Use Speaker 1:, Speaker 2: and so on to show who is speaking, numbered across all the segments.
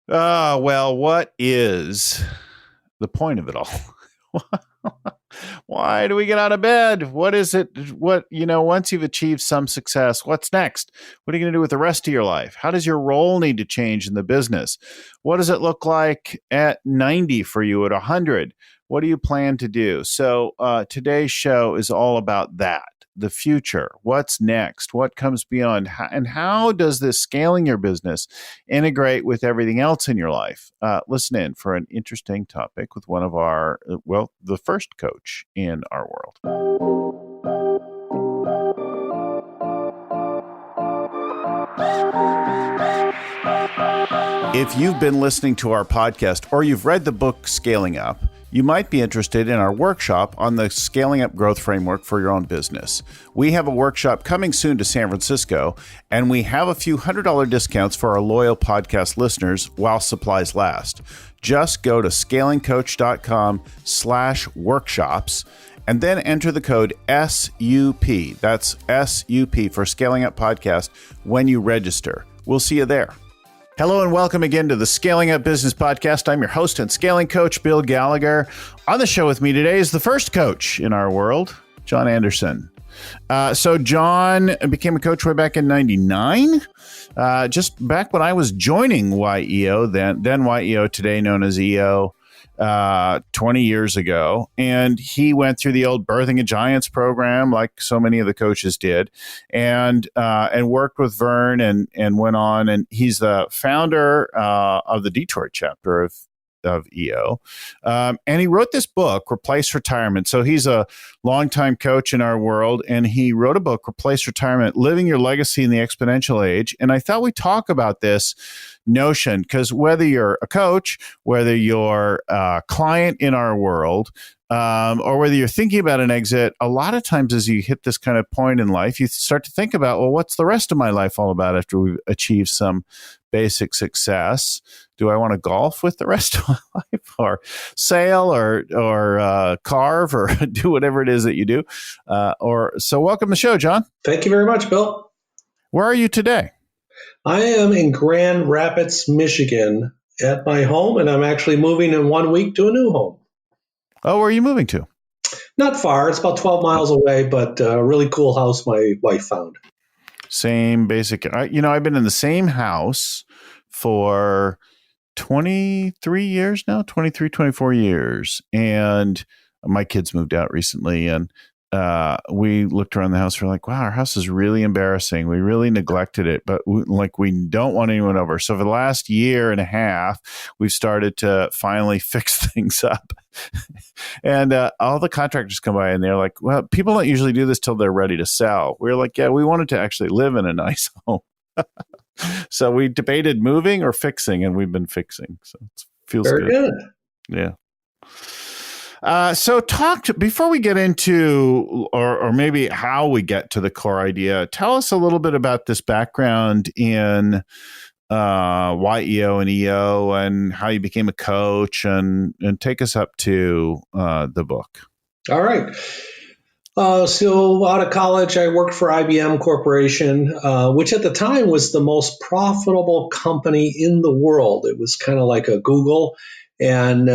Speaker 1: Well, what is the point of it all? Why do we get out of bed? What is it? Once you've achieved some success, what's next? What are you going to do with the rest of your life? How does your role need to change in the business? What does it look like at 90 for you, at 100? What do you plan to do? So today's show is all about that. The future, what's next, what comes beyond, and how does this scaling your business integrate with everything else in your life? Listen in for an interesting topic with one of our, the first coach in our world. If you've been listening to our podcast or you've read the book Scaling Up, you might be interested in our workshop on the Scaling Up Growth Framework for your own business. We have a workshop coming soon to San Francisco, and we have a few $100 discounts for our loyal podcast listeners while supplies last. Just go to scalingcoach.com/workshops and then enter the code SUP. That's SUP for Scaling Up Podcast when you register. We'll see you there. Hello and welcome again to the Scaling Up Business Podcast. I'm your host and scaling coach, Bill Gallagher. On the show with me today is the first coach in our world, John Anderson. So John became a coach way back in 99, just back when I was joining YEO, then YEO, today known as EO, 20 years ago. And he went through the old Birthing a Giants program, like so many of the coaches did, and worked with Verne and went on. And he's the founder of the Detroit chapter of EO. And he wrote this book, Replace Retirement. So he's a longtime coach in our world, and he wrote a book, Replace Retirement, Living Your Legacy in the Exponential Age. And I thought we'd talk about this notion, because whether you're a coach, whether you're a client in our world, or whether you're thinking about an exit, a lot of times as you hit this kind of point in life, you start to think about, well, what's the rest of my life all about after we've achieved some basic success? Do I want to golf with the rest of my life, or sail, or carve, or do whatever it is that you do? So welcome to the show, John.
Speaker 2: Thank you very much, Bill.
Speaker 1: Where are you today?
Speaker 2: I am in Grand Rapids, Michigan at my home, and I'm actually moving in 1 week to a new home.
Speaker 1: Oh, where are you moving to?
Speaker 2: Not far. It's about 12 miles away, but a really cool house my wife found.
Speaker 1: Same basic. I've been in the same house for 23 years now, 23, 24 years. And my kids moved out recently, and we looked around the house. We're like, wow, our house is really embarrassing. We really neglected it, but we don't want anyone over. So for the last year and a half, we've started to finally fix things up. And all the contractors come by and they're like, well, people don't usually do this till they're ready to sell. We're like, yeah, we wanted to actually live in a nice home. So we debated moving or fixing, and we've been fixing. So it feels
Speaker 2: Very good.
Speaker 1: Yeah. So before we get into, or maybe how we get to the core idea, tell us a little bit about this background in YEO and EO, and how you became a coach, and take us up to the book.
Speaker 2: All right. So out of college, I worked for IBM Corporation, which at the time was the most profitable company in the world. It was kind of like a Google. And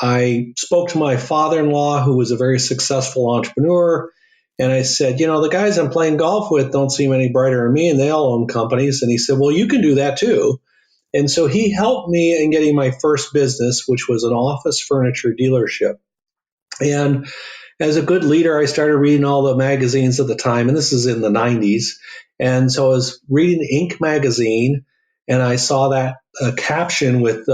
Speaker 2: I spoke to my father-in-law, who was a very successful entrepreneur. And I said, the guys I'm playing golf with don't seem any brighter than me, and they all own companies. And he said, well, you can do that too. And so he helped me in getting my first business, which was an office furniture dealership. And as a good leader, I started reading all the magazines at the time, and this is in the 90s. And so I was reading Inc. magazine, and I saw that caption with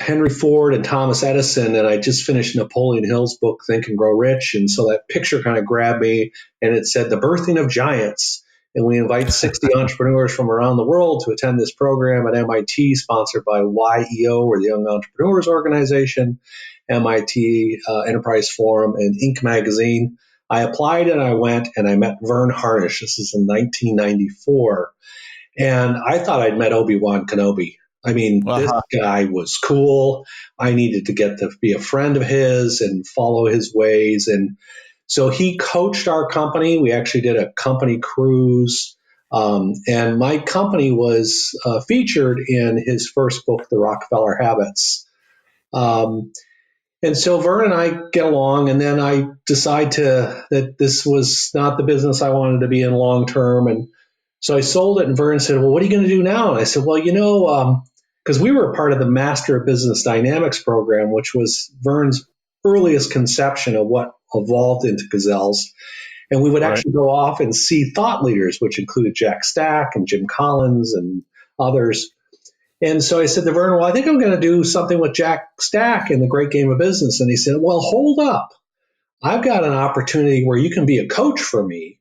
Speaker 2: Henry Ford and Thomas Edison, and I just finished Napoleon Hill's book, Think and Grow Rich. And so that picture kind of grabbed me, and it said, The Birthing of Giants. And we invite 60 entrepreneurs from around the world to attend this program at MIT, sponsored by YEO, or the Young Entrepreneurs Organization, MIT Enterprise Forum, and Inc. magazine. I applied and I went, and I met Verne Harnish. This is in 1994. And I thought I'd met Obi-Wan Kenobi. I mean, This guy was cool. I needed to get to be a friend of his and follow his ways. And so he coached our company. We actually did a company cruise And my company was featured in his first book, The Rockefeller Habits. And so Vern and I get along, and then I decide that this was not the business I wanted to be in long term. And so I sold it, and Vern said, well, what are you going to do now? And I said, well, because we were part of the Master of Business Dynamics program, which was Vern's earliest conception of what evolved into Gazelles. And we would
Speaker 1: Right.
Speaker 2: actually go off and see thought leaders, which included Jack Stack and Jim Collins and others. And so I said to Vern, well, I think I'm going to do something with Jack Stack in The Great Game of Business. And he said, well, hold up. I've got an opportunity where you can be a coach for me.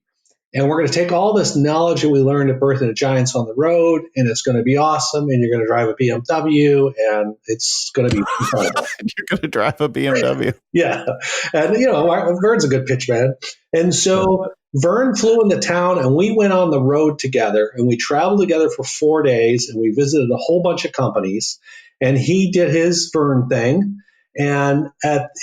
Speaker 2: And we're going to take all this knowledge that we learned at Birth of the Giants on the road, and it's going to be awesome. And you're going to drive a BMW, and it's going to be incredible.
Speaker 1: You're going to drive a BMW.
Speaker 2: Yeah. And, Vern's a good pitch man. And so Vern flew into town, and we went on the road together, and we traveled together for 4 days, and we visited a whole bunch of companies. And he did his Vern thing. And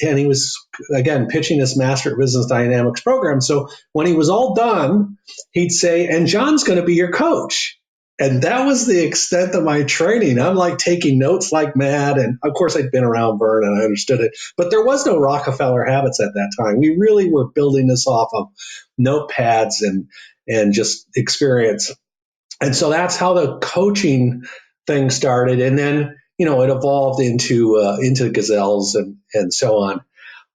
Speaker 2: he was, again, pitching this Master of Business Dynamics program. So when he was all done, he'd say, and John's going to be your coach. And that was the extent of my training. I'm like taking notes like mad. And of course, I'd been around Vern and I understood it. But there was no Rockefeller Habits at that time. We really were building this off of notepads and just experience. And so that's how the coaching thing started. And then, it evolved into Gazelles and so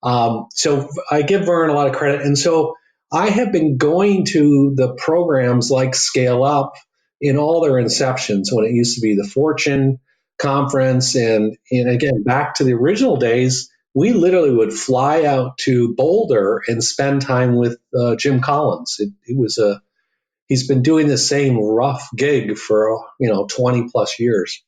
Speaker 2: on. So I give Vern a lot of credit. And so I have been going to the programs like Scale Up in all their inceptions, when it used to be the Fortune conference. And again, back to the original days, we literally would fly out to Boulder and spend time with Jim Collins. He's been doing the same rough gig for 20 plus years.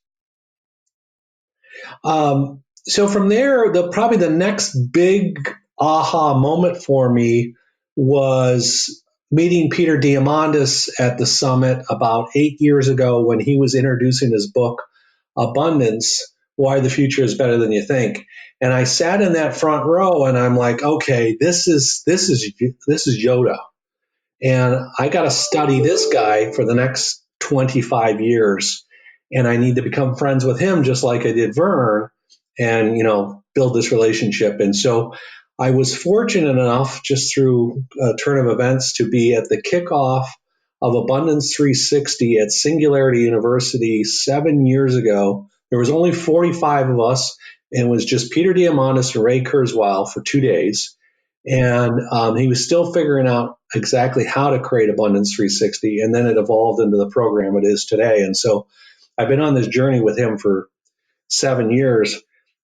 Speaker 2: So from there, probably the next big aha moment for me was meeting Peter Diamandis at the summit about 8 years ago, when he was introducing his book, Abundance, Why the Future is Better Than You Think. And I sat in that front row, and I'm like, okay, this is Yoda. And I got to study this guy for the next 25 years. And I need to become friends with him, just like I did Vern, and, build this relationship. And so I was fortunate enough, just through a turn of events, to be at the kickoff of Abundance 360 at Singularity University 7 years ago. There was only 45 of us, and it was just Peter Diamandis and Ray Kurzweil for 2 days. And he was still figuring out exactly how to create Abundance 360. And then it evolved into the program it is today. And so I've been on this journey with him for 7 years.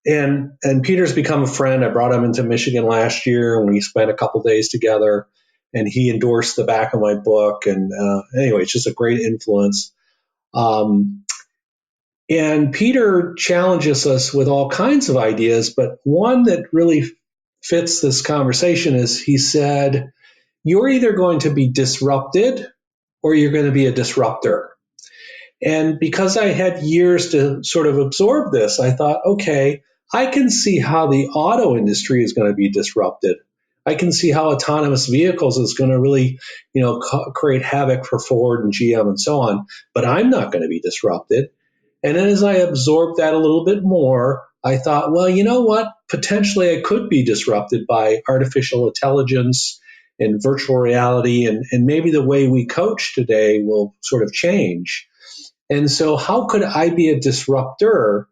Speaker 2: And Peter's become a friend. I brought him into Michigan last year, and we spent a couple days together. And he endorsed the back of my book. And anyway, it's just a great influence. And Peter challenges us with all kinds of ideas, but one that really fits this conversation is, he said, you're either going to be disrupted or you're going to be a disruptor. And because I had years to sort of absorb this, I thought, okay, I can see how the auto industry is going to be disrupted. I can see how autonomous vehicles is going to really, create havoc for Ford and GM and so on, but I'm not going to be disrupted. And then as I absorbed that a little bit more, I thought, well, you know what? Potentially I could be disrupted by artificial intelligence and virtual reality, and maybe the way we coach today will sort of change. And so how could I be a disruptor?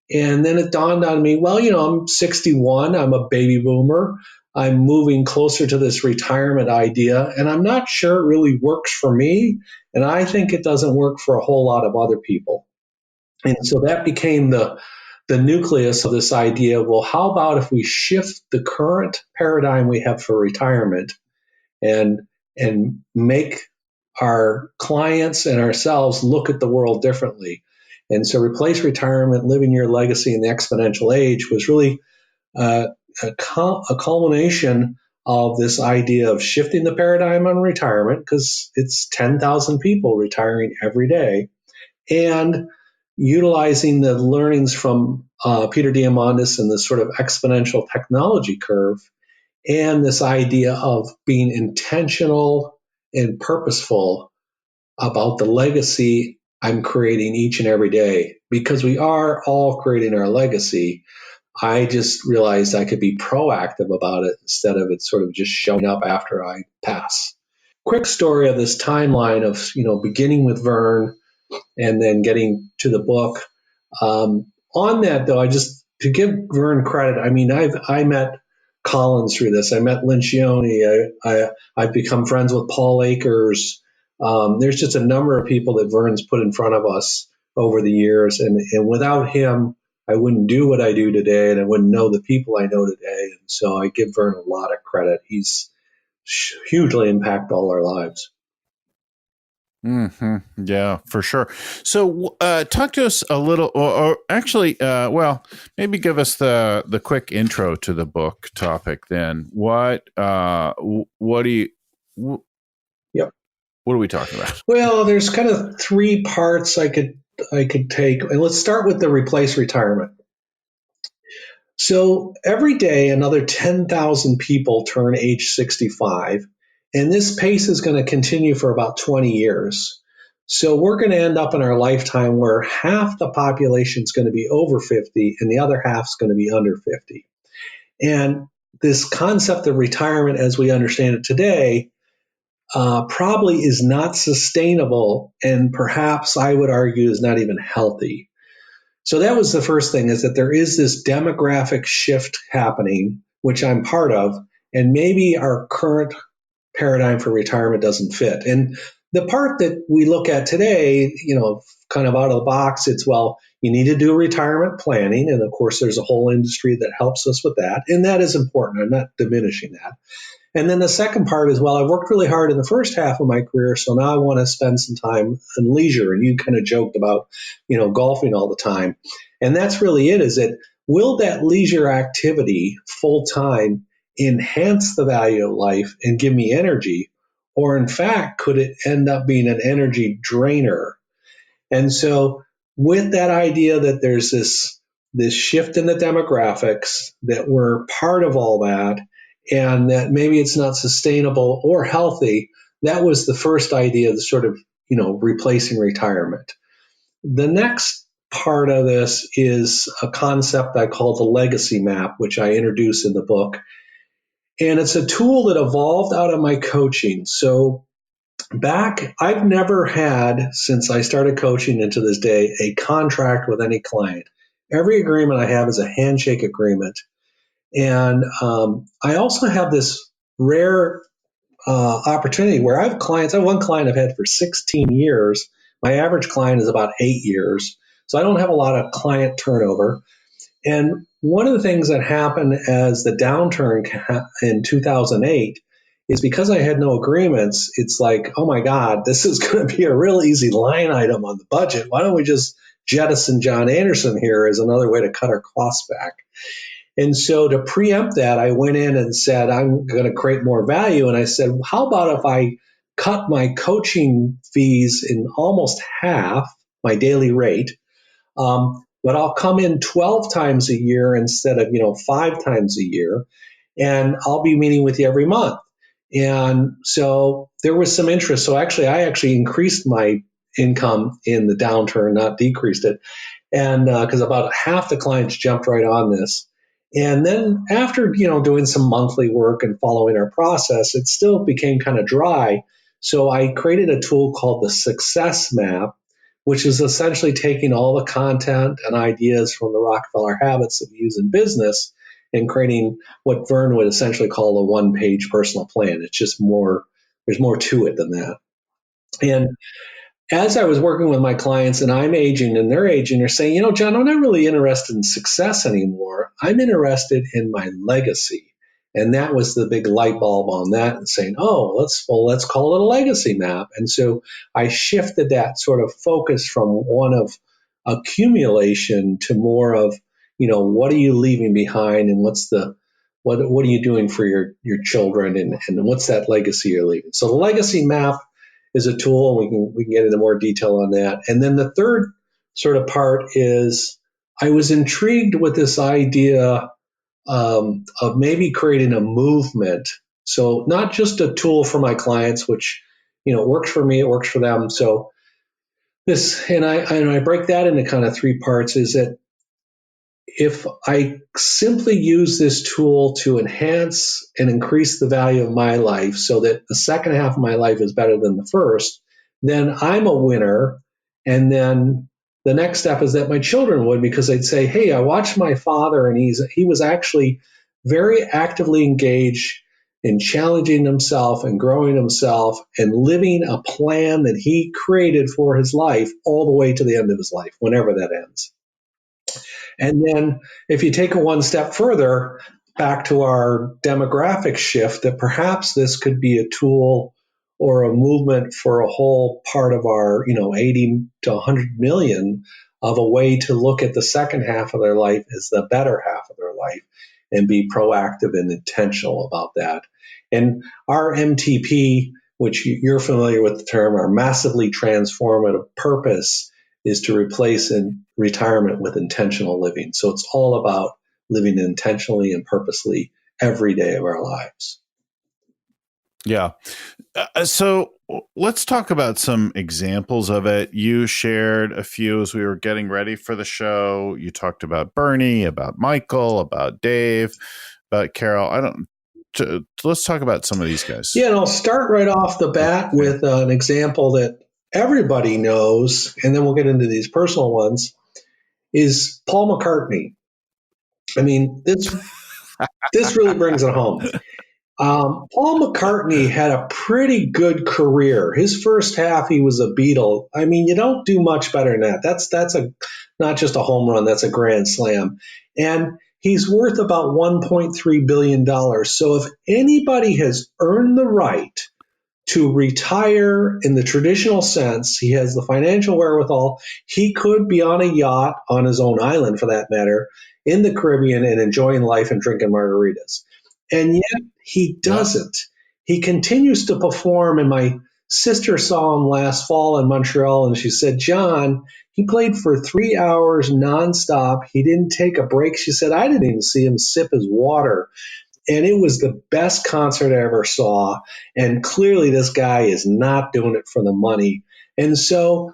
Speaker 2: And then it dawned on me, well, I'm 61, I'm a baby boomer, I'm moving closer to this retirement idea, and I'm not sure it really works for me, and I think it doesn't work for a whole lot of other people. And so that became the nucleus of this idea. Well, how about if we shift the current paradigm we have for retirement and make our clients and ourselves look at the world differently? And so Replace Retirement, Living Your Legacy in the Exponential Age was really a culmination of this idea of shifting the paradigm on retirement, because it's 10,000 people retiring every day, and utilizing the learnings from Peter Diamandis and this sort of exponential technology curve, and this idea of being intentional and purposeful about the legacy I'm creating each and every day. Because we are all creating our legacy, I just realized I could be proactive about it instead of it sort of just showing up after I pass. Quick story of this timeline of, beginning with Verne and then getting to the book. On that, though, to give Verne credit, I mean, I met Collins through this. I met Lencioni. I've become friends with Paul Akers. There's just a number of people that Verne's put in front of us over the years, and without him, I wouldn't do what I do today, and I wouldn't know the people I know today. And so I give Verne a lot of credit. He's hugely impacted all our lives.
Speaker 1: Mm-hmm. Yeah, for sure. So, talk to us a little, or actually, maybe give us the quick intro to the book topic. Then, what do you?
Speaker 2: Yep.
Speaker 1: What are we talking about?
Speaker 2: Well, there's kind of three parts I could take, and let's start with the replace retirement. So every day, another 10,000 people turn age 65, and this pace is going to continue for about 20 years. So we're going to end up in our lifetime where half the population is going to be over 50 and the other half is going to be under 50. And this concept of retirement, as we understand it today, probably is not sustainable, and perhaps I would argue is not even healthy. So that was the first thing, is that there is this demographic shift happening, which I'm part of, and maybe our current paradigm for retirement doesn't fit. And the part that we look at today, kind of out of the box, it's, well, you need to do retirement planning. And of course, there's a whole industry that helps us with that. And that is important. I'm not diminishing that. And then the second part is, well, I've worked really hard in the first half of my career, so now I want to spend some time in leisure. And you kind of joked about, golfing all the time. And that's really it, is it, will that leisure activity full time enhance the value of life and give me energy? Or in fact, could it end up being an energy drainer? And so with that idea that there's this shift in the demographics, that we're part of all that, and that maybe it's not sustainable or healthy, that was the first idea, the sort of, replacing retirement. The next part of this is a concept I call the legacy map, which I introduce in the book. And it's a tool that evolved out of my coaching. So I've never had, since I started coaching into this day, a contract with any client. Every agreement I have is a handshake agreement. And I also have this rare opportunity where I have clients. I have one client I've had for 16 years. My average client is about 8 years. So I don't have a lot of client turnover. And one of the things that happened as the downturn in 2008 is, because I had no agreements, it's like, oh my God, this is going to be a real easy line item on the budget. Why don't we just jettison John Anderson here as another way to cut our costs back? And so to preempt that, I went in and said, I'm going to create more value. And I said, how about if I cut my coaching fees in almost half, my daily rate, but I'll come in 12 times a year instead of, 5 times a year, and I'll be meeting with you every month. And so there was some interest. So I actually increased my income in the downturn, not decreased it. And because about half the clients jumped right on this. And then after, doing some monthly work and following our process, it still became kind of dry. So I created a tool called the Success Map, which is essentially taking all the content and ideas from the Rockefeller habits that we use in business and creating what Verne would essentially call a one-page personal plan. It's just there's more to it than that. And as I was working with my clients, and I'm aging and they're aging, they're saying, John, I'm not really interested in success anymore. I'm interested in my legacy. And that was the big light bulb on that, and saying, let's call it a legacy map. And so I shifted that sort of focus from one of accumulation to more of, what are you leaving behind, and what are you doing for your children, and what's that legacy you're leaving? So the legacy map is a tool, and we can get into more detail on that. And then the third sort of part is, I was intrigued with this idea of maybe creating a movement. So not just a tool for my clients, which it works for me, it works for them. So this, and I break that into kind of three parts, is that if I simply use this tool to enhance and increase the value of my life so that the second half of my life is better than the first, then I'm a winner. And then the next step is that my children would, because they'd say, hey, I watched my father and he was actually very actively engaged in challenging himself and growing himself and living a plan that he created for his life all the way to the end of his life, whenever that ends. And then if you take it one step further, back to our demographic shift, that perhaps this could be a tool or a movement for a whole part of our, 80 to 100 million, of a way to look at the second half of their life as the better half of their life and be proactive and intentional about that. And our MTP, which you're familiar with the term, our massively transformative purpose, is to replace in retirement with intentional living. So it's all about living intentionally and purposely every day of our lives.
Speaker 1: Yeah. So let's talk about some examples of it. You shared a few as we were getting ready for the show. You talked about Bernie, about Michael, about Dave, about Carol. Let's talk about some of these guys.
Speaker 2: Yeah, and I'll start right off the bat with an example that everybody knows, and then we'll get into these personal ones, is Paul McCartney. I mean, this really brings it home. Paul McCartney had a pretty good career. His first half, he was a Beatle. I mean, you don't do much better than that. That's not just a home run, that's a grand slam. And he's worth about $1.3 billion. So if anybody has earned the right to retire in the traditional sense, he has the financial wherewithal. He could be on a yacht on his own island, for that matter, in the Caribbean and enjoying life and drinking margaritas. And yet he doesn't. He continues to perform. And my sister saw him last fall in Montreal, and she said, John, he played for 3 hours nonstop. He didn't take a break. She said, I didn't even see him sip his water. And it was the best concert I ever saw. And clearly this guy is not doing it for the money. And so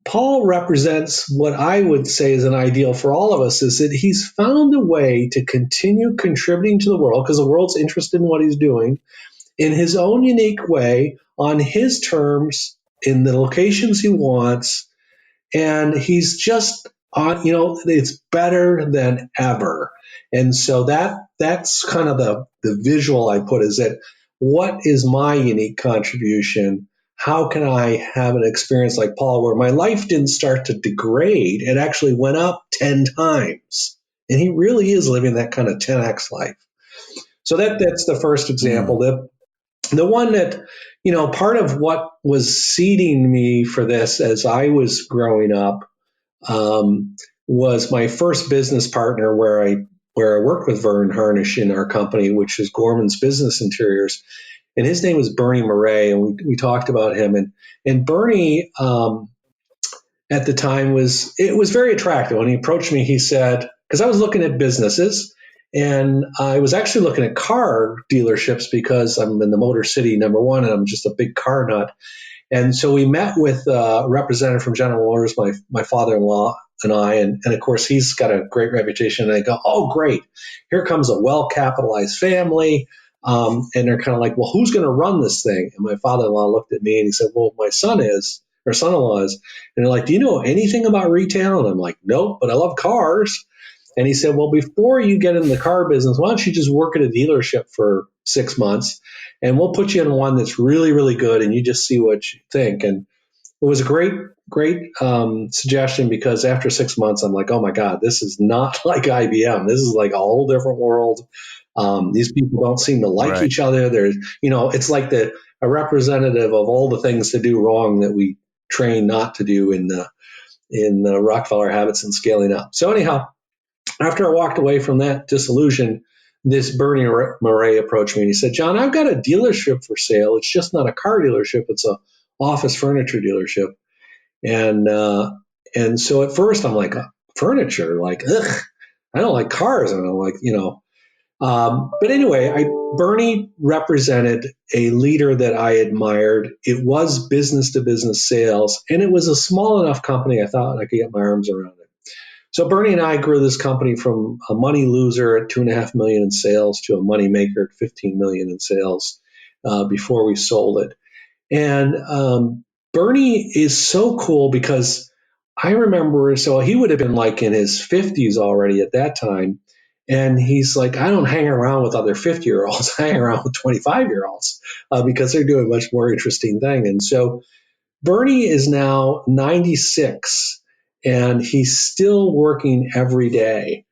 Speaker 2: Paul represents what I would say is an ideal for all of us, is that he's found a way to continue contributing to the world, because the world's interested in what he's doing, in his own unique way, on his terms, in the locations he wants. And he's just on, it's better than ever. And so that's kind of the visual I put, is that what is my unique contribution? How can I have an experience like Paul, where my life didn't start to degrade? It actually went up 10 times. And he really is living that kind of 10x life. So that's the first example. The one that, part of what was seeding me for this as I was growing up was my first business partner, where I worked with Verne Harnish in our company, which is Gorman's Business Interiors. And his name was Bernie Murray, and we talked about him. And Bernie, at the time, was very attractive. When he approached me, he said, because I was looking at businesses, and I was actually looking at car dealerships, because I'm in the Motor City #1, and I'm just a big car nut. And so we met with a representative from General Motors, my father-in-law and I, and of course he's got a great reputation. And I go, oh, great, here comes a well-capitalized family. And they're kind of like, well, who's going to run this thing? And my father-in-law looked at me and he said, well, my son-in-law is. And they're like, do you know anything about retail? And I'm like, nope, but I love cars. And he said, well, before you get in the car business, why don't you just work at a dealership for 6 months, and we'll put you in one that's really, really good, and you just see what you think. And it was a great suggestion, because after 6 months, I'm like, oh my God, this is not like IBM. This is like a whole different world. These people don't seem to like each other. There's, it's like a representative of all the things to do wrong that we train not to do in the Rockefeller Habits and Scaling Up. So anyhow, after I walked away from that disillusion, this Bernie Murray approached me and he said, John, I've got a dealership for sale. It's just not a car dealership. It's a office furniture dealership. And so at first I'm like, furniture, like, ugh, I don't like cars. And I'm like, But anyway, Bernie represented a leader that I admired. It was business to business sales, and it was a small enough company I thought I could get my arms around it. So Bernie and I grew this company from a money loser at 2.5 million in sales to a money maker at 15 million in sales before we sold it. And Bernie is so cool because I remember, so he would have been like in his 50s already at that time. And he's like, I don't hang around with other 50-year-olds. I hang around with 25-year-olds because they're doing a much more interesting thing. And so Bernie is now 96 and he's still working every day.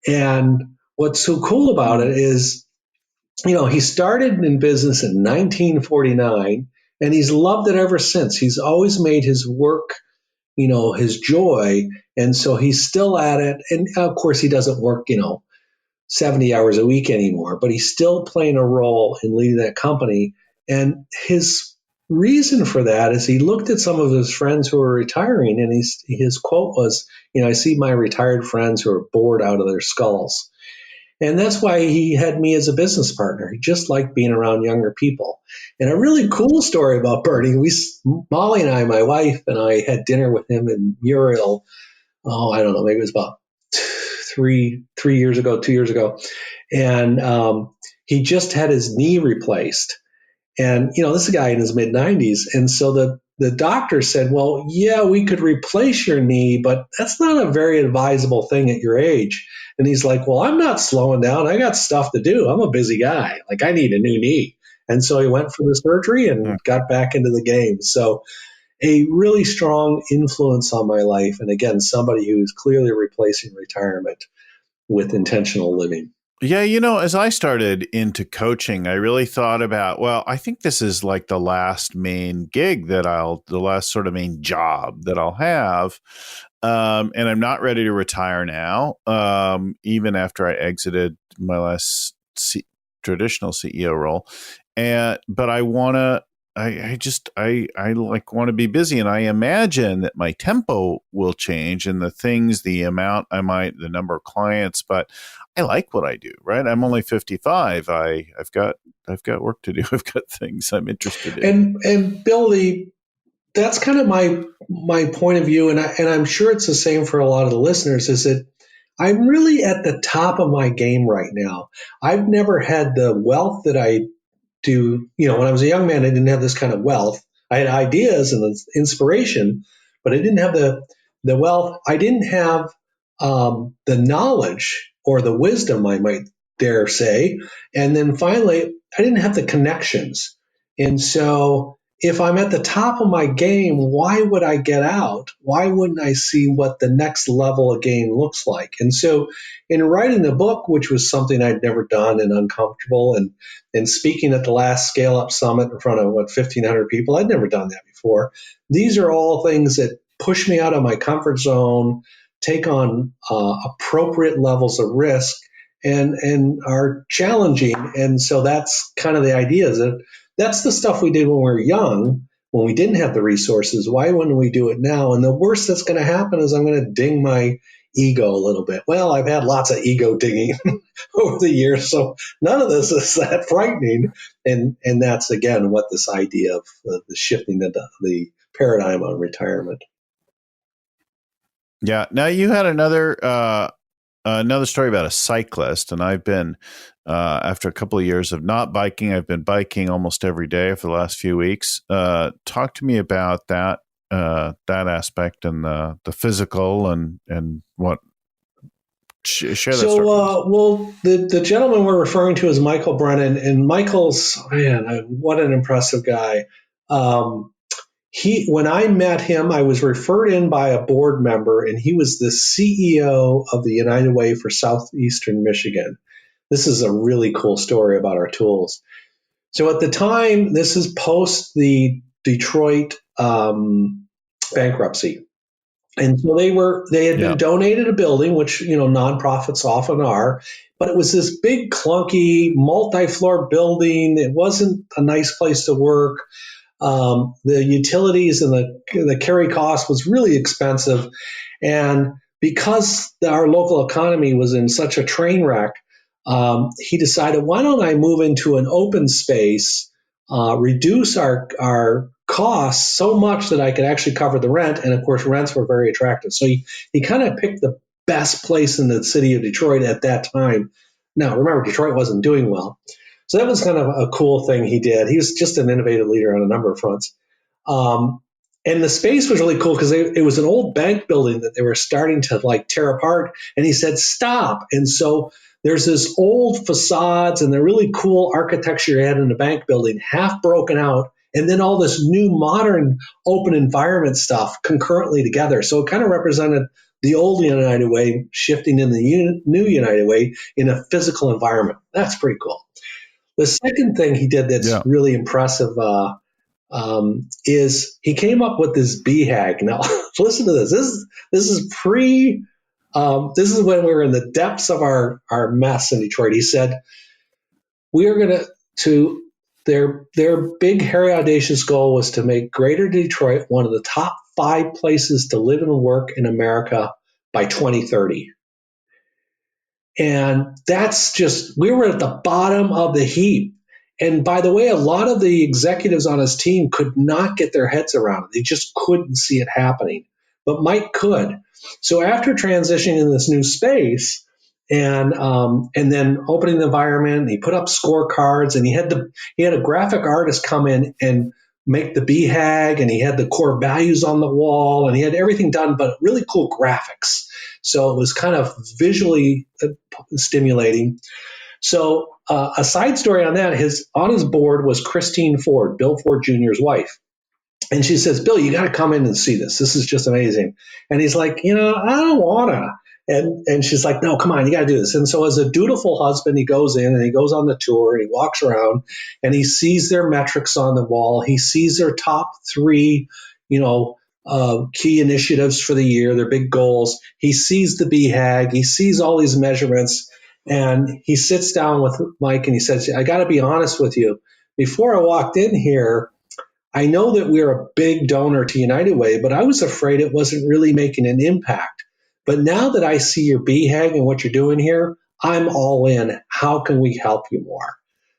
Speaker 2: And what's so cool about it is, he started in business in 1949 and he's loved it ever since. He's always made his work, his joy. And so he's still at it. And of course, he doesn't work, 70 hours a week anymore, but he's still playing a role in leading that company. And his reason for that is he looked at some of his friends who were retiring, and his quote was, I see my retired friends who are bored out of their skulls. And that's why he had me as a business partner. He just liked being around younger people. And a really cool story about Bernie, Molly and I, my wife and I, had dinner with him in Muriel. Oh, I don't know, maybe it was about 2 years ago. And he just had his knee replaced. And, this is a guy in his mid 90s. And so the doctor said, well, yeah, we could replace your knee, but that's not a very advisable thing at your age. And he's like, well, I'm not slowing down. I got stuff to do. I'm a busy guy. Like, I need a new knee. And so he went for the surgery and got back into the game. So a really strong influence on my life. And again, somebody who is clearly replacing retirement with intentional living.
Speaker 1: Yeah, as I started into coaching, I really thought about, well, I think this is like the last main gig the last sort of main job that I'll have. And I'm not ready to retire now, even after I exited my last traditional CEO role. But I want to, I want to be busy, and I imagine that my tempo will change and the number of clients, but I like what I do, right? I'm only 55. I've got work to do. I've got things I'm interested in.
Speaker 2: And Bill, that's kind of my point of view, and I'm sure it's the same for a lot of the listeners, is that I'm really at the top of my game right now. I've never had the wealth that I do. When I was a young man, I didn't have this kind of wealth. I had ideas and inspiration, but I didn't have the wealth. I didn't have the knowledge or the wisdom, I might dare say. And then finally, I didn't have the connections. And so if I'm at the top of my game, why would I get out? Why wouldn't I see what the next level of game looks like? And so in writing the book, which was something I'd never done and uncomfortable, and speaking at the last Scale Up Summit in front of 1,500 people, I'd never done that before. These are all things that push me out of my comfort zone, take on appropriate levels of risk, and are challenging. And so that's kind of the idea, is that that's the stuff we did when we were young, when we didn't have the resources. Why wouldn't we do it now? And the worst that's going to happen is I'm going to ding my ego a little bit. Well, I've had lots of ego dinging over the years, so none of this is that frightening. And that's, again, what this idea of the shifting the paradigm on retirement.
Speaker 1: Yeah. Now, you had another story about a cyclist, and I've been, after a couple of years of not biking, I've been biking almost every day for the last few weeks. Talk to me about that aspect and the physical and what. Share that story.
Speaker 2: Well, the gentleman we're referring to is Michael Brennan, and Michael's, man, what an impressive guy. When I met him, I was referred in by a board member, and he was the CEO of the United Way for Southeastern Michigan. This is a really cool story about our tools. So at the time, this is post the Detroit bankruptcy. And so they had been donated a building, which, nonprofits often are, but it was this big, clunky, multi-floor building. It wasn't a nice place to work. The utilities and the carry cost was really expensive. And because our local economy was in such a train wreck, he decided, why don't I move into an open space, reduce our costs so much that I could actually cover the rent. And of course, rents were very attractive. So he kind of picked the best place in the city of Detroit at that time. Now, remember, Detroit wasn't doing well. So that was kind of a cool thing he did. He was just an innovative leader on a number of fronts. And the space was really cool because it was an old bank building that they were starting to like tear apart. And he said, stop. And so there's this old facades and the really cool architecture you had in the bank building, half broken out, and then all this new modern open environment stuff concurrently together. So it kind of represented the old United Way shifting in the new United Way in a physical environment. That's pretty cool. The second thing he did that's really impressive is he came up with this BHAG. Now, listen to this. This is this is when we were in the depths of our mess in Detroit. He said, we are going to their big, hairy, audacious goal was to make Greater Detroit one of the top 5 places to live and work in America by 2030. And that's just, we were at the bottom of the heap. And by the way, a lot of the executives on his team could not get their heads around it. They just couldn't see it happening. But Mike could. So after transitioning in this new space and then opening the environment, he put up scorecards, and he had a graphic artist come in and make the BHAG, and he had the core values on the wall, and he had everything done, but really cool graphics. So it was kind of visually stimulating. So a side story on that, on his board was Christine Ford, Bill Ford Jr.'s wife. And she says, Bill, you got to come in and see this. This is just amazing. And he's like, I don't want to. And she's like, no, come on, you got to do this. And so as a dutiful husband, he goes in and he goes on the tour and he walks around and he sees their metrics on the wall. He sees their top 3, key initiatives for the year, their big goals. He sees the BHAG. He sees all these measurements. And he sits down with Mike and he says, I got to be honest with you. Before I walked in here, I know that we're a big donor to United Way, but I was afraid it wasn't really making an impact. But now that I see your BHAG and what you're doing here, I'm all in. How can we help you more?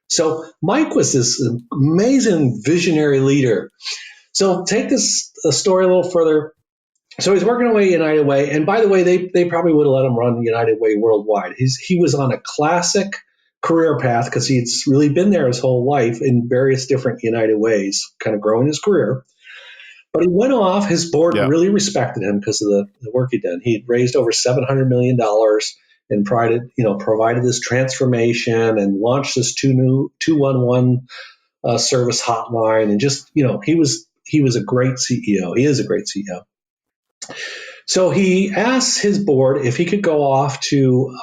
Speaker 2: So Mike was this amazing visionary leader. So take this story a little further. So he's working away United Way. And by the way, they probably would have let him run United Way worldwide. He was on a classic career path because he'd really been there his whole life in various different United Ways, kind of growing his career. But he went off. His board really respected him because of the work he'd done. He'd raised over $700 million and provided this transformation and launched this 211 service hotline. And just, he was a great CEO. He is a great CEO. So he asked his board if he could go off to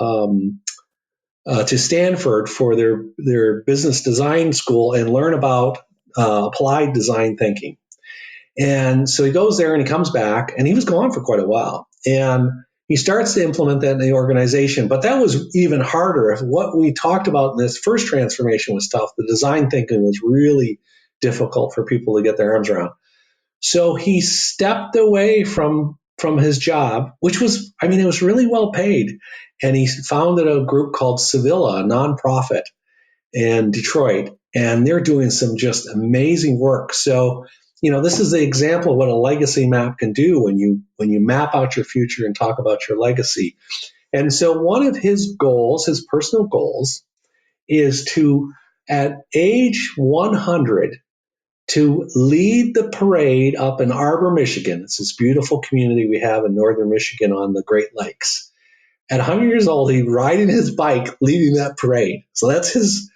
Speaker 2: Stanford for their business design school and learn about applied design thinking. And so he goes there and he comes back, and he was gone for quite a while. And he starts to implement that in the organization. But that was even harder. If what we talked about in this first transformation was tough, the design thinking was really difficult for people to get their arms around. So he stepped away from his job, which was, it was really well paid. And he founded a group called Sevilla, a nonprofit in Detroit. And they're doing some just amazing work. So, this is the example of what a legacy map can do when you map out your future and talk about your legacy. And so one of his goals, his personal goals, is to, at age 100, to lead the parade up in Arbor, Michigan. It's this beautiful community we have in northern Michigan on the Great Lakes. At 100 years old, he's riding his bike, leading that parade. So that's his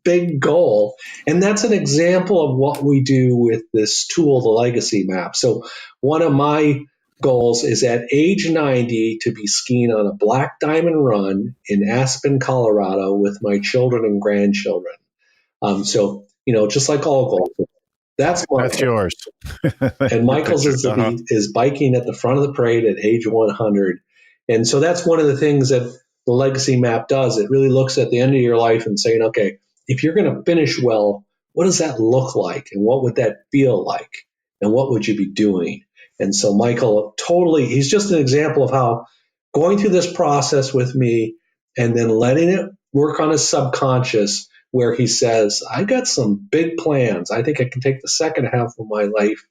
Speaker 2: big goal. And that's an example of what we do with this tool, the legacy map. So one of my goals is at age 90 to be skiing on a black diamond run in Aspen, Colorado with my children and grandchildren. Just like all goals. That's
Speaker 1: yours.
Speaker 2: And Michael's is biking at the front of the parade at age 100. And so that's one of the things that the legacy map does. It really looks at the end of your life and saying, okay, if you're going to finish well, what does that look like? And what would that feel like? And what would you be doing? And so Michael he's just an example of how going through this process with me and then letting it work on his subconscious where he says, I got some big plans. I think I can take the second half of my life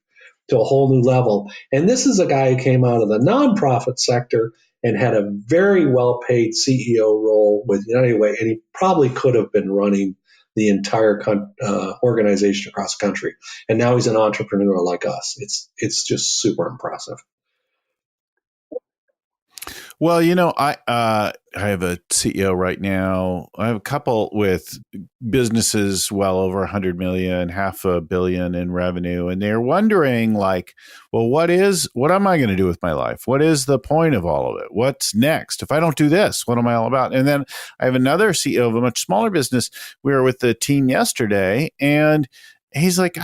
Speaker 2: to a whole new level. And this is a guy who came out of the nonprofit sector and had a very well-paid CEO role with United Way, and he probably could have been running the entire organization across the country. And now he's an entrepreneur like us. It's just super impressive.
Speaker 1: Well, I have a CEO right now. I have a couple with businesses well over 100 million, $500 million in revenue, and they're wondering, like, well, what am I going to do with my life? What is the point of all of it? What's next? If I don't do this, what am I all about? And then I have another CEO of a much smaller business. We were with the team yesterday, and he's like,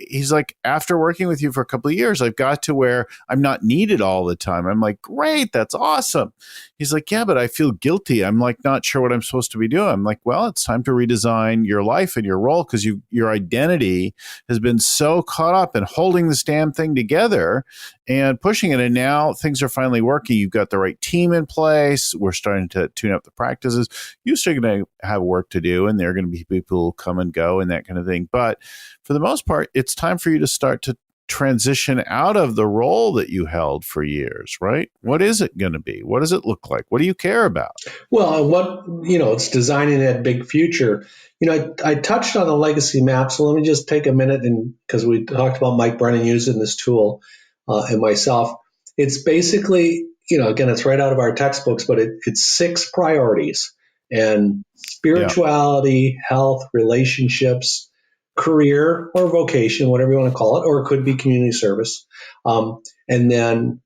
Speaker 1: he's like, after working with you for a couple of years, I've got to where I'm not needed all the time. I'm like, great, that's awesome. He's like, yeah, but I feel guilty. I'm like, not sure what I'm supposed to be doing. I'm like, well, it's time to redesign your life and your role, because your identity has been so caught up in holding this damn thing together and pushing it. And now things are finally working. You've got the right team in place. We're starting to tune up the practices. You're still going to have work to do, and there are going to be people who come and go and that kind of thing. But for the most part, it's time for you to start to transition out of the role that you held for years, right? What is it going to be? What does it look like? What do you care about?
Speaker 2: Well, it's designing that big future. I touched on the legacy map, so let me just take a minute, and because we talked about Mike Brennan using this tool and myself, it's basically, again, it's right out of our textbooks, but it's 6 priorities, and spirituality, health, relationships, career or vocation, whatever you want to call it, or it could be community service, and then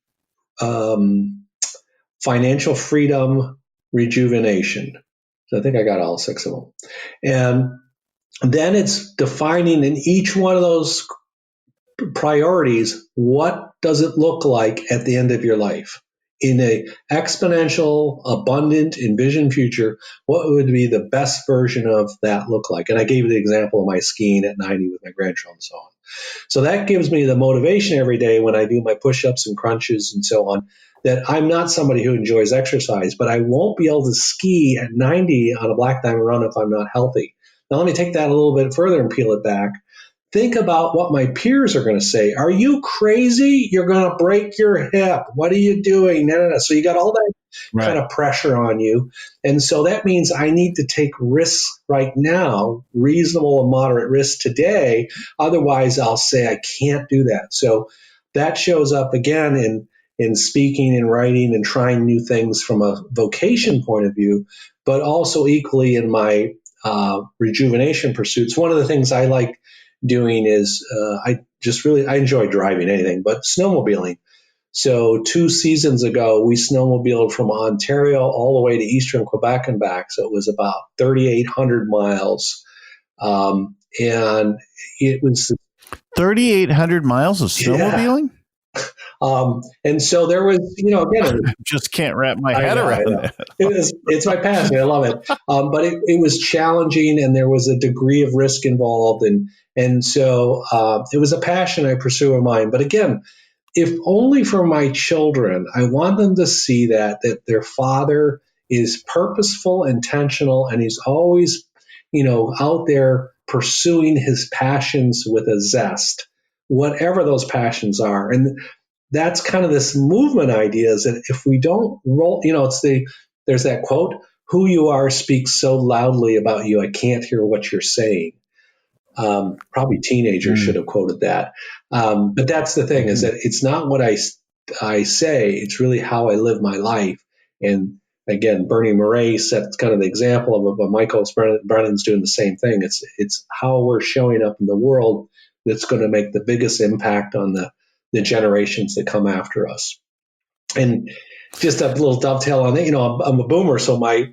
Speaker 2: financial freedom, rejuvenation. So I think I got all 6 of them. And then it's defining in each one of those priorities, what does it look like at the end of your life? In a exponential, abundant, envisioned future, what would be the best version of that look like? And I gave you the example of my skiing at 90 with my grandchildren and so on. So that gives me the motivation every day when I do my push-ups and crunches and so on, that I'm not somebody who enjoys exercise, but I won't be able to ski at 90 on a black diamond run if I'm not healthy. Now let me take that a little bit further and peel it back. Think about what my peers are going to say. Are you crazy? You're going to break your hip. What are you doing? No. So you got all that kind of pressure on you. And so that means I need to take risks right now, reasonable and moderate risks today. Otherwise, I'll say I can't do that. So that shows up again in speaking and writing and trying new things from a vocation point of view, but also equally in my rejuvenation pursuits. One of the things I like doing is I enjoy driving anything, but snowmobiling. So 2 seasons ago, we snowmobiled from Ontario all the way to eastern Quebec and back. So it was about 3,800 miles. And it was
Speaker 1: 3,800 miles of snowmobiling?
Speaker 2: Yeah. And so there was, again,
Speaker 1: I just can't wrap my head around that.
Speaker 2: It's my passion. I love it. But it was challenging, and there was a degree of risk involved. And so it was a passion I pursue in mine. But again, if only for my children, I want them to see that their father is purposeful, intentional, and he's always, out there pursuing his passions with a zest, whatever those passions are. And that's kind of this movement idea, is that if we don't roll, there's that quote, who you are speaks so loudly about you, I can't hear what you're saying. Probably teenagers should have quoted that. But that's the thing, is that it's not what I say, it's really how I live my life. And again, Bernie Murray set kind of the example of it, but Michael Brennan's doing the same thing. It's how we're showing up in the world that's going to make the biggest impact on the generations that come after us. And just a little dovetail on that, I'm a boomer, so my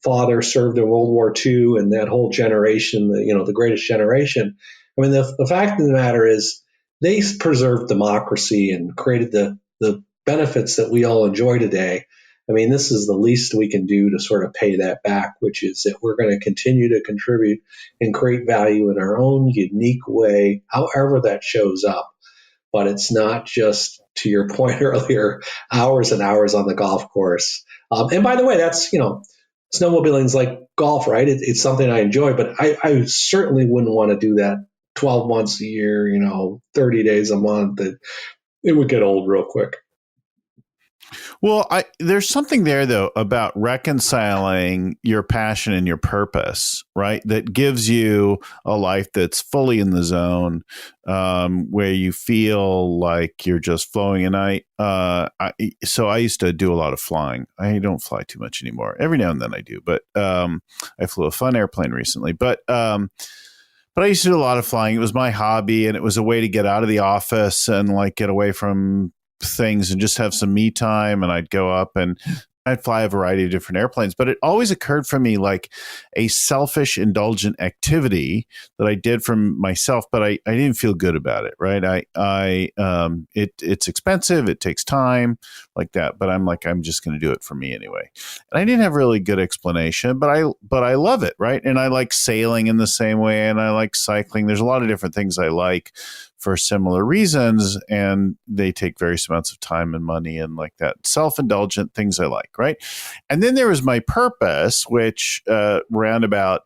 Speaker 2: father served in World War II, and that whole generation, the greatest generation. I mean, the fact of the matter is they preserved democracy and created the benefits that we all enjoy today. I mean, this is the least we can do to sort of pay that back, which is that we're going to continue to contribute and create value in our own unique way, however that shows up. But it's not just, to your point earlier, hours and hours on the golf course. And by the way, that's, snowmobiling is like golf, right? It's something I enjoy, but I certainly wouldn't want to do that 12 months a year, 30 days a month. It would get old real quick.
Speaker 1: Well, there's something there, though, about reconciling your passion and your purpose, right? That gives you a life that's fully in the zone, where you feel like you're just flowing. And so I used to do a lot of flying. I don't fly too much anymore. Every now and then I do, but I flew a fun airplane recently. But I used to do a lot of flying. It was my hobby, and it was a way to get out of the office and like get away from things and just have some me time. And I'd go up and I'd fly a variety of different airplanes, but it always occurred for me like a selfish, indulgent activity that I did for myself, but I didn't feel good about it. Right. It's expensive. It takes time like that, but I'm just going to do it for me anyway. And I didn't have really good explanation, but I love it. Right. And I like sailing in the same way. And I like cycling. There's a lot of different things I like for similar reasons, and they take various amounts of time and money and like that. Self-indulgent things I like, right? And then there was my purpose, which around about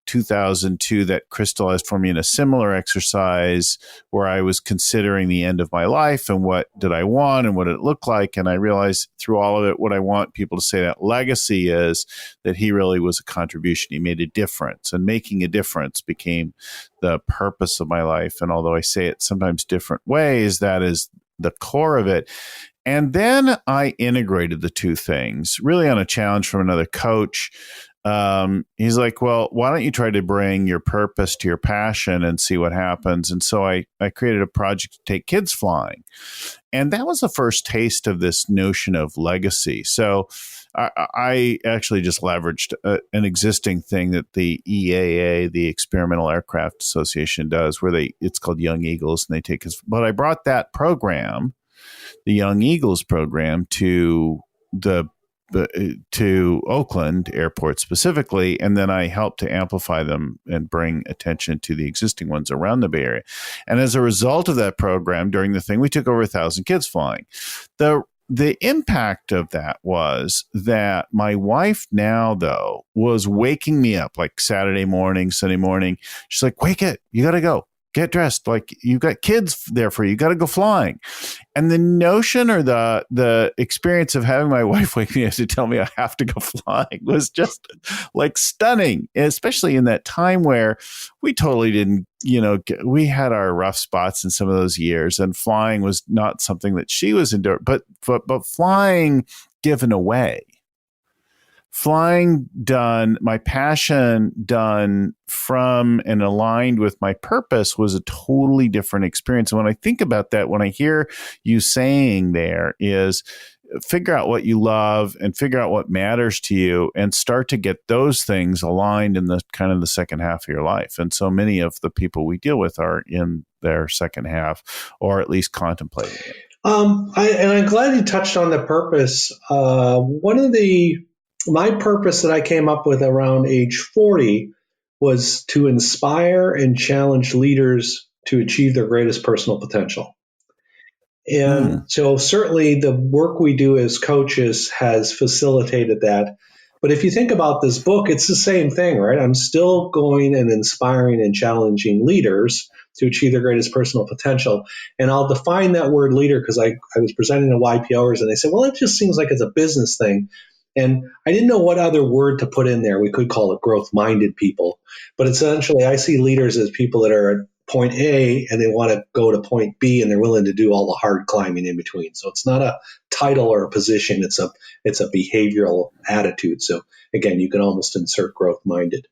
Speaker 1: 2002 that crystallized for me in a similar exercise where I was considering the end of my life and what did I want and what did it look like. And I realized through all of it, what I want people to say that legacy is that he really was a contribution. He made a difference, and making a difference became the purpose of my life. And although I say it sometimes different ways, that is the core of it. And then I integrated the two things really on a challenge from another coach. He's like, well, why don't you try to bring your purpose to your passion and see what happens? And so I created a project to take kids flying. And that was the first taste of this notion of legacy. So I actually just leveraged an existing thing that the EAA, the Experimental Aircraft Association, does, where it's called Young Eagles, and they take us. But I brought that program, the Young Eagles program, to Oakland Airport specifically, and then I helped to amplify them and bring attention to the existing ones around the Bay Area. And as a result of that program, during the thing, we took over 1,000 kids flying. The impact of that was that my wife now, though, was waking me up like Saturday morning, Sunday morning. She's like, wake it, you got to go. Get dressed. Like, you got kids there for you. You got to go flying. And the notion or the experience of having my wife wake me up to tell me I have to go flying was just like stunning, especially in that time where we totally didn't, we had our rough spots in some of those years, and flying was not something that she was into, but flying given away. Flying done, my passion done from and aligned with my purpose was a totally different experience. And when I think about that, when I hear you saying there is figure out what you love and figure out what matters to you and start to get those things aligned in the kind of the second half of your life. And so many of the people we deal with are in their second half, or at least contemplating it.
Speaker 2: I'm glad you touched on the purpose. My purpose that I came up with around age 40 was to inspire and challenge leaders to achieve their greatest personal potential. And so certainly the work we do as coaches has facilitated that. But if you think about this book, it's the same thing, right? I'm still going and inspiring and challenging leaders to achieve their greatest personal potential. And I'll define that word leader because I was presenting to YPOers and they said, well, it just seems like it's a business thing. And I didn't know what other word to put in there. We could call it growth-minded people. But essentially, I see leaders as people that are at point A and they want to go to point B and they're willing to do all the hard climbing in between. So it's not a title or a position. It's a behavioral attitude. So again, you can almost insert growth-minded.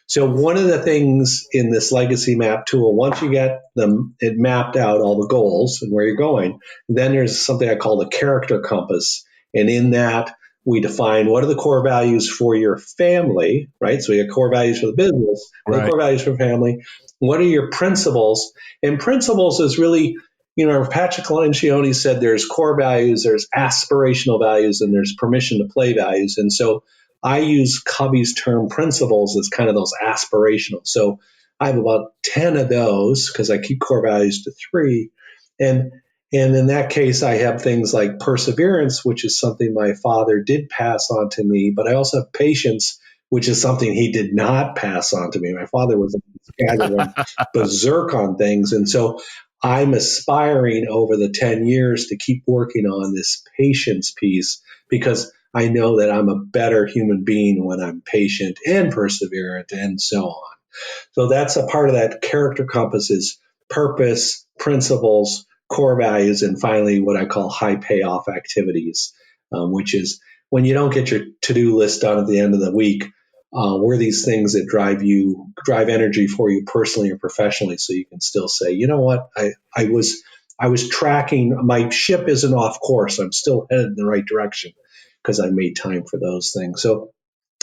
Speaker 2: So one of the things in this legacy map tool, once you get it mapped out, all the goals and where you're going, then there's something I call the character compass. And in that, we define what are the core values for your family, right? So we have core values for the business, right. Core values for family. What are your principles? And principles is really, Patrick Lencioni said there's core values, there's aspirational values, and there's permission to play values. And so I use Covey's term principles as kind of those aspirational. So I have about 10 of those because I keep core values to 3. And And in that case, I have things like perseverance, which is something my father did pass on to me, but I also have patience, which is something he did not pass on to me. My father was a guy that went berserk on things. And so I'm aspiring over the 10 years to keep working on this patience piece because I know that I'm a better human being when I'm patient and perseverant and so on. So that's a part of that character compass is purpose, principles, core values, and finally what I call high payoff activities, which is when you don't get your to-do list done at the end of the week, were these things that drive energy for you personally or professionally, so you can still say, you know what, I was tracking, my ship isn't off course, I'm still headed in the right direction because I made time for those things. So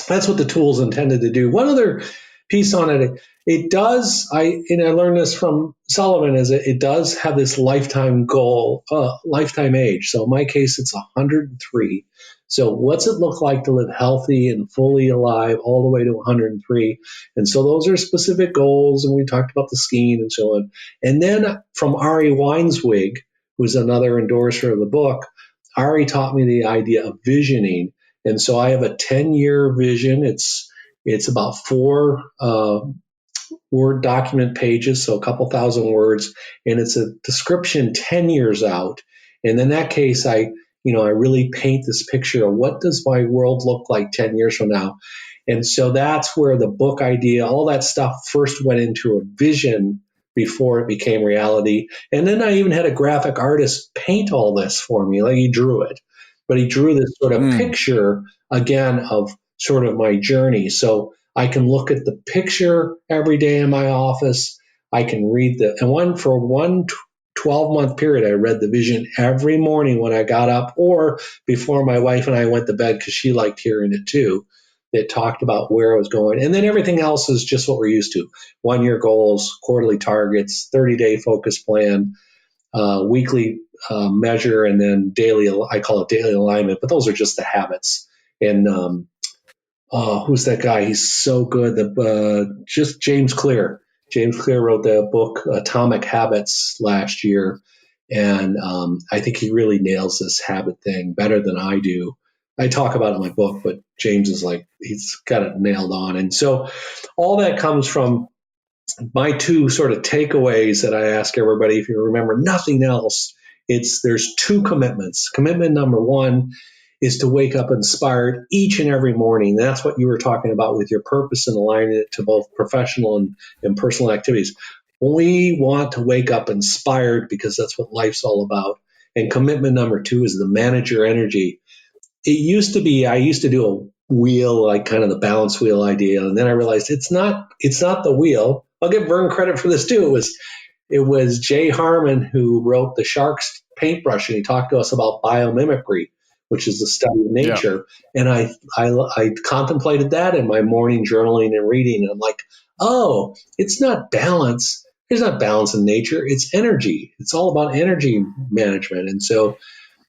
Speaker 2: that's what the tool's intended to do. One other piece on it, it does, I learned this from Sullivan, is it does have this lifetime goal, lifetime age. So in my case, it's 103. So what's it look like to live healthy and fully alive all the way to 103? And so those are specific goals, and we talked about the skiing and so on. And then from Ari Weinswig, who's another endorser of the book, Ari taught me the idea of visioning. And so I have a 10-year vision. It's about 4 Word document pages, so a couple thousand words, and it's a description 10 years out. And in that case, I really paint this picture of what does my world look like 10 years from now. And so that's where the book idea, all that stuff first went into a vision before it became reality. And then I even had a graphic artist paint all this for me, like he drew it. But he drew this sort of picture, again, of sort of my journey. So I can look at the picture every day in my office. I can read for one 12-month period, I read the vision every morning when I got up or before my wife and I went to bed because she liked hearing it too. It talked about where I was going. And then everything else is just what we're used to. 1-year goals, quarterly targets, 30-day focus plan, weekly measure, and then daily, I call it daily alignment, but those are just the habits. And who's that guy? He's so good. Just James Clear. James Clear wrote the book Atomic Habits last year, and I think he really nails this habit thing better than I do. I talk about it in my book, but James is he's got it nailed on. And so all that comes from my 2 sort of takeaways that I ask everybody, if you remember nothing else, there's 2 commitments. Commitment number 1 is to wake up inspired each and every morning. That's what you were talking about with your purpose and aligning it to both professional and personal activities. We want to wake up inspired because that's what life's all about. And commitment number 2 is to manage your energy. It used to be, I used to do a wheel, like kind of the balance wheel idea. And then I realized it's not the wheel. I'll give Verne credit for this too. It was Jay Harmon who wrote the Sharks paintbrush, and he talked to us about biomimicry, which is the study of nature. Yeah. And I contemplated that in my morning journaling and reading. And I'm like, oh, it's not balance. There's not balance in nature. It's energy. It's all about energy management. And so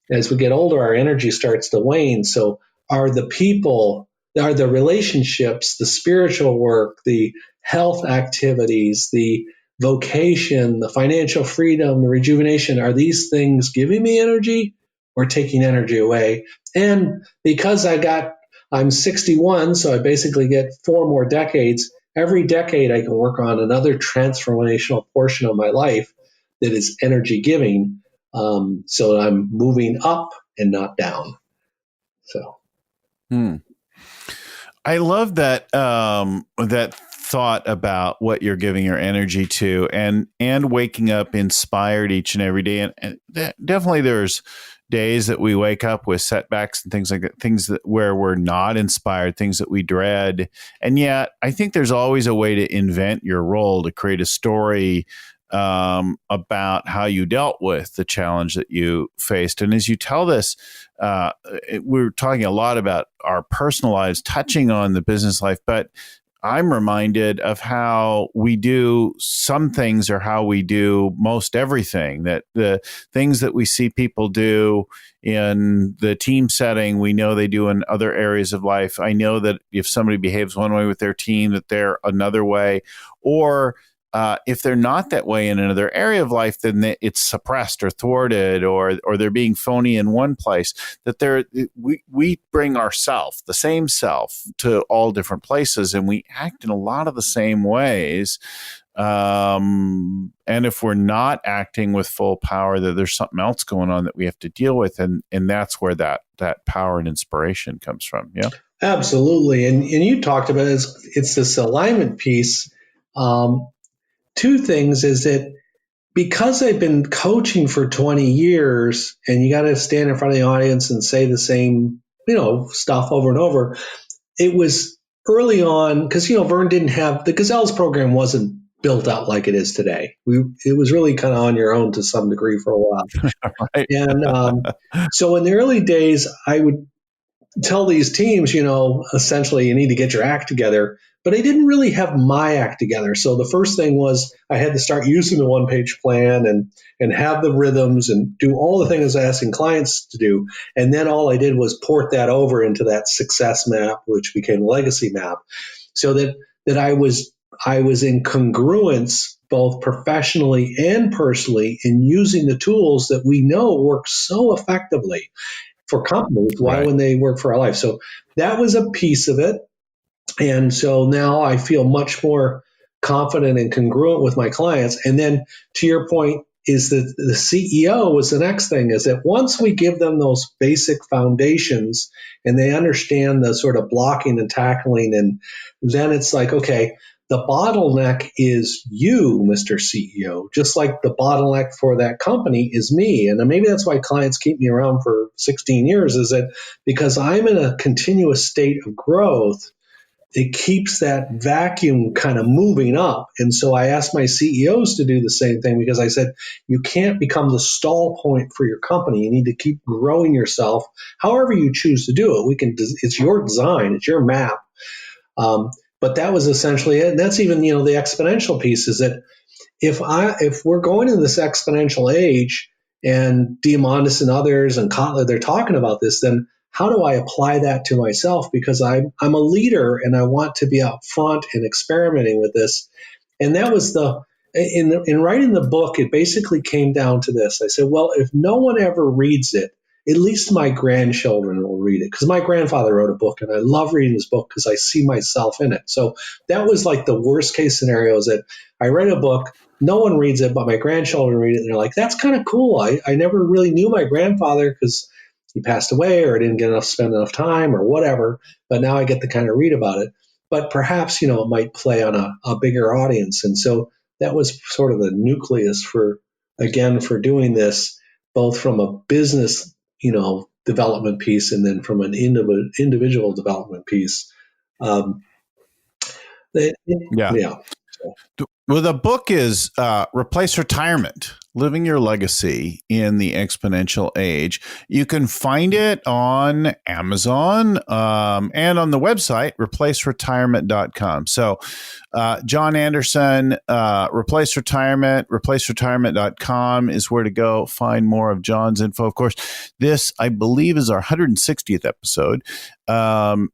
Speaker 2: as we get older, our energy starts to wane. So are the relationships, the spiritual work, the health activities, the vocation, the financial freedom, the rejuvenation, are these things giving me energy or taking energy away? And because I'm 61, so I basically get 4 more decades. Every decade I can work on another transformational portion of my life that is energy giving. So I'm moving up and not down. So.
Speaker 1: I love that that thought about what you're giving your energy to, and waking up inspired each and every day. And definitely, there's days that we wake up with setbacks and things like that, where we're not inspired, things that we dread. And yet, I think there's always a way to invent your role, to create a story about how you dealt with the challenge that you faced. And as you tell this, we're talking a lot about our personal lives, touching on the business life, but I'm reminded of how we do some things or how we do most everything, that the things that we see people do in the team setting, we know they do in other areas of life. I know that if somebody behaves one way with their team, that they're another way, or If they're not that way in another area of life, then it's suppressed or thwarted, or they're being phony in one place. That we bring ourself, the same self, to all different places, and we act in a lot of the same ways. And if we're not acting with full power, that there's something else going on that we have to deal with, and that's where that power and inspiration comes from. Yeah,
Speaker 2: absolutely. And you talked about it's this alignment piece. Two things is that because I've been coaching for 20 years, and you got to stand in front of the audience and say the same, stuff over and over. It was early on because Verne didn't have the Gazelles program wasn't built out like it is today. It was really kind of on your own to some degree for a while.
Speaker 1: Right.
Speaker 2: And so in the early days, I would tell these teams, essentially you need to get your act together. But I didn't really have my act together. So the first thing was I had to start using the one-page plan and have the rhythms and do all the things I was asking clients to do. And then all I did was port that over into that success map, which became the legacy map, so that I was in congruence both professionally and personally in using the tools that we know work so effectively for companies. Why
Speaker 1: Right.
Speaker 2: when they work for our life? So that was a piece of it. And so now I feel much more confident and congruent with my clients. And then to your point is that the CEO was the next thing, is that once we give them those basic foundations and they understand the sort of blocking and tackling, and then it's like, okay, the bottleneck is you, Mr. CEO, just like the bottleneck for that company is me. And maybe that's why clients keep me around for 16 years, is that because I'm in a continuous state of growth, it keeps that vacuum kind of moving up. And so I asked my CEOs to do the same thing, because I said, you can't become the stall point for your company. You need to keep growing yourself, however you choose to do it. It's your design, it's your map. But that was essentially it. And that's even, the exponential piece is that if we're going in this exponential age, and Diamandis and others and Kotler, they're talking about this, then how do I apply that to myself? Because I'm a leader and I want to be out front and experimenting with this. And that was in writing the book, it basically came down to this. I said, well, if no one ever reads it, at least my grandchildren will read it, because my grandfather wrote a book and I love reading his book because I see myself in it. So that was like the worst case scenario, is that I write a book, no one reads it, but my grandchildren read it. And they're like, that's kind of cool. I never really knew my grandfather because he passed away or I didn't spend enough time or whatever. But now I get to kind of read about it. But perhaps, it might play on a bigger audience. And so that was sort of the nucleus for doing this, both from a business development piece and then from an individual development piece.
Speaker 1: Yeah. Well, the book is Replace Retirement, Living Your Legacy in the Exponential Age. You can find it on Amazon and on the website, replaceretirement.com. So John Anderson, Replace Retirement, replaceretirement.com is where to go find more of John's info. Of course, this, I believe, is our 160th episode.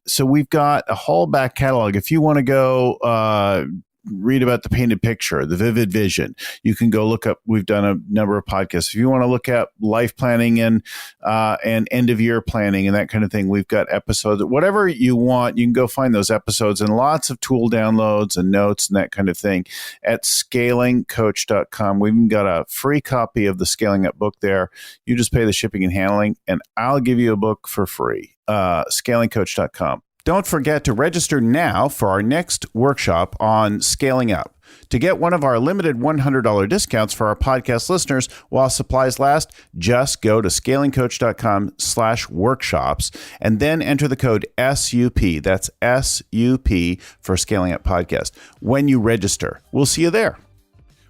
Speaker 1: So we've got a whole back catalog. If you want to go read about the painted picture, the vivid vision, you can go look up. We've done a number of podcasts. If you want to look at life planning and end of year planning and that kind of thing, we've got episodes. Whatever you want, you can go find those episodes and lots of tool downloads and notes and that kind of thing at scalingcoach.com. We've even got a free copy of the Scaling Up book there. You just pay the shipping and handling, and I'll give you a book for free. Scalingcoach.com. Don't forget to register now for our next workshop on scaling up. To get one of our limited $100 discounts for our podcast listeners while supplies last, just go to scalingcoach.com/workshops and then enter the code SUP. That's SUP for Scaling Up Podcast when you register. We'll see you there.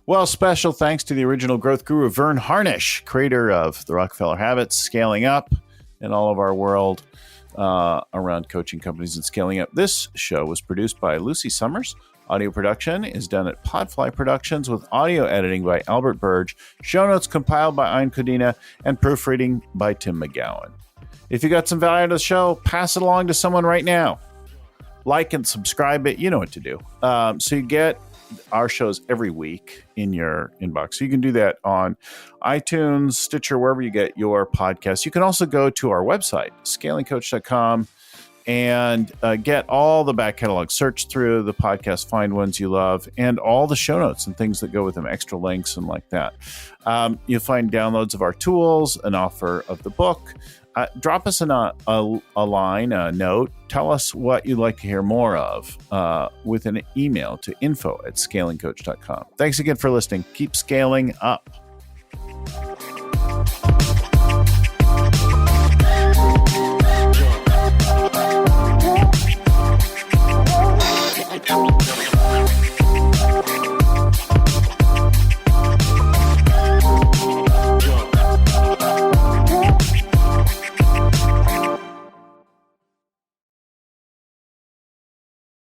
Speaker 1: Well, special thanks to the original growth guru, Verne Harnish, creator of The Rockefeller Habits, Scaling Up, and all of our world around coaching companies and scaling up. This show was produced by Lucy Summers. Audio production is done at Podfly Productions with audio editing by Albert Burge, show notes compiled by Ayn Codina, and proofreading by Tim McGowan. If you got some value out of the show, pass it along to someone right now. Like and subscribe it. You know what to do. So you get our shows every week in your inbox. So you can do that on iTunes, Stitcher, wherever you get your podcasts. You can also go to our website, scalingcoach.com, and get all the back catalog. Search through the podcast, find ones you love, and all the show notes and things that go with them, extra links and like that. You'll find downloads of our tools, an offer of the book. Drop us a line, a note. Tell us what you'd like to hear more of with an email to info@scalingcoach.com. Thanks again for listening. Keep scaling up.